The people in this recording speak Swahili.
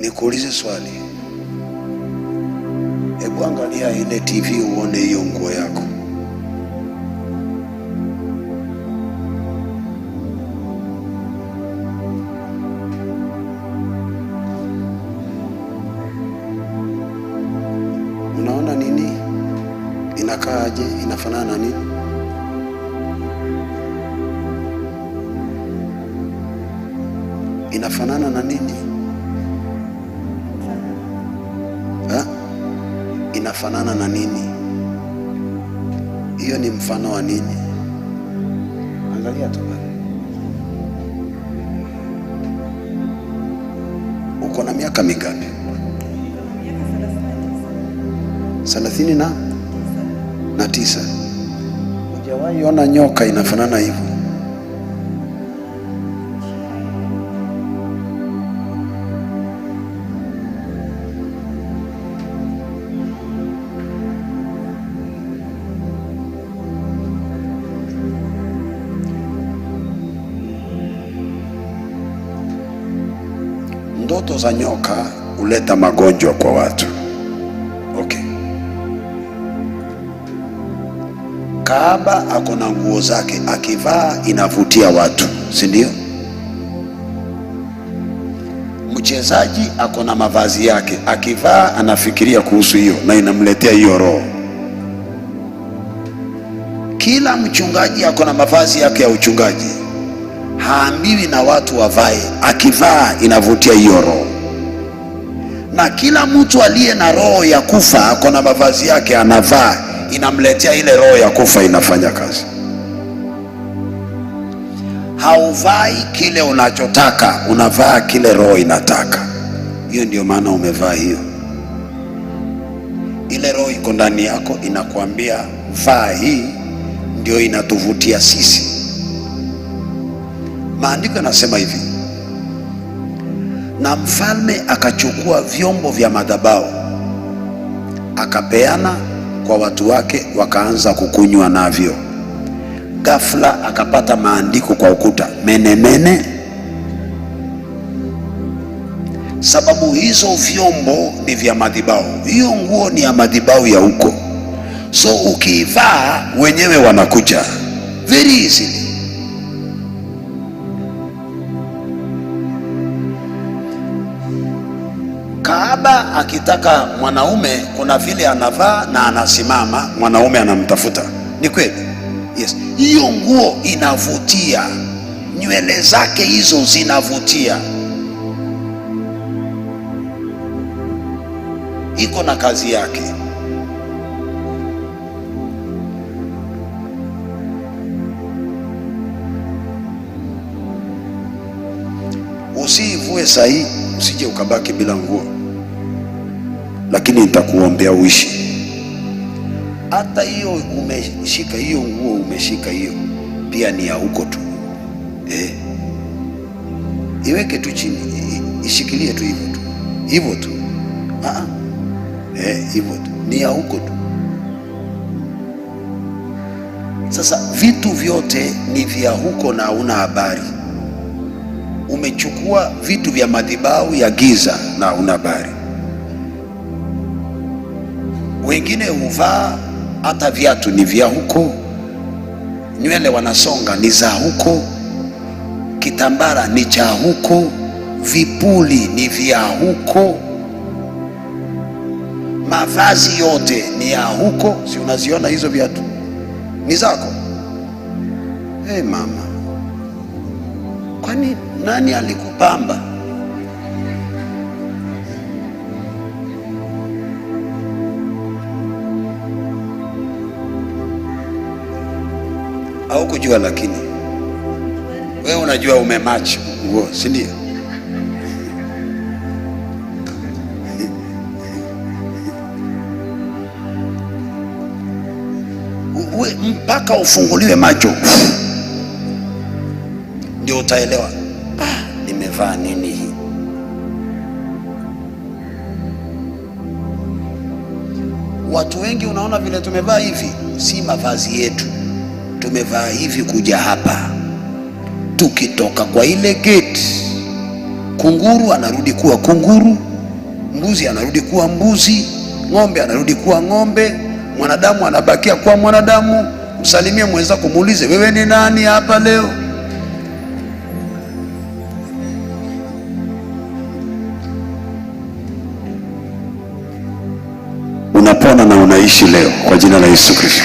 Nikuulize swali. Hebu angalia ile TV uone hiyo nguo yako. Unaona nini? Inakaaje? Inafanana na nini? Inafanana na nini? Inafanana na nini? Hiyo ni mfano wa nini? Angalia tu bali. Uko na miaka mingapi? 39. Hujawahi ona nyoka inafanana hivyo? Ndoto za nyoka huleta magonjwa kwa watu. Okay. Kahaba ako na nguo zake, akivaa inavutia watu, si ndio? Mchezaji ako na mavazi yake, akivaa anafikiria kuhusu hiyo na inamletea hiyo roho. Kila mchungaji ako na mavazi yake ya uchungaji, haambiwi na watu wavae, akivaa inavutia hiyo roho. Na kila mtu aliye na roho ya kufa ako na mavazi yake anavaa, inamletea ile roho ya kufa, inafanya kazi. Hauvai kile unachotaka, unavaa kile roho inataka. Hiyo ndio maana umevaa hiyo. Ile roho iko ndani yako inakuambia vaa hii, ndio inatuvutia sisi. Maandiko yanasema hivi, na mfalme akachukua vyombo vya madhabahu akapeana kwa watu wake, wakaanza kukunywa navyo. Ghafla akapata maandiko kwa ukuta, mene mene. Sababu hizo vyombo ni vya madhabahu, hiyo nguo ni ya madhabahu ya huko. So ukiivaa wenyewe wanakuja very easily. Kahaba akitaka mwanaume, kuna vile anavaa na anasimama, mwanaume anamtafuta. Ni kweli? Yes. Hiyo nguo inavutia, nywele zake hizo zinavutia, iko na kazi yake. Usivue sahi, usije ukabaki bila nguo, lakini nitakuombea uishi. Hata hiyo umeshika hiyo nguo, umeshika hiyo pia ni ya huko tu. Iweke tu chini, ishikilie tu hivyo tu, hivyo tu. Hivyo tu, ni ya huko tu. Sasa vitu vyote ni vya huko na una habari. Umechukua vitu vya madhabahu ya giza na una habari. Wengine huvaa hata viatu ni vya huko, nywele wanasonga ni za huko, kitambara ni cha huko, vipuli ni vya huko, mavazi yote ni ya huko. Si unaziona hizo viatu ni zako? Mama, kwani nani alikupamba? Au kujua? Lakini wewe unajua umematch nguo, si ndio? Mpaka ufunguliwe macho ndio utaelewa nimevaa nini hii. Watu wengi unaona vile tumevaa hivi, si mavazi yetu. Tumevaa hivi kuja hapa, tukitoka kwa ile gate Kunguru anarudi kuwa kunguru, mbuzi anarudi kuwa mbuzi, ng'ombe anarudi kuwa ng'ombe, mwanadamu anabakia kuwa mwanadamu. Msalimie mwenzako, muulize wewe ni nani hapa leo? Unapona na unaishi leo kwa jina la Yesu Kristo.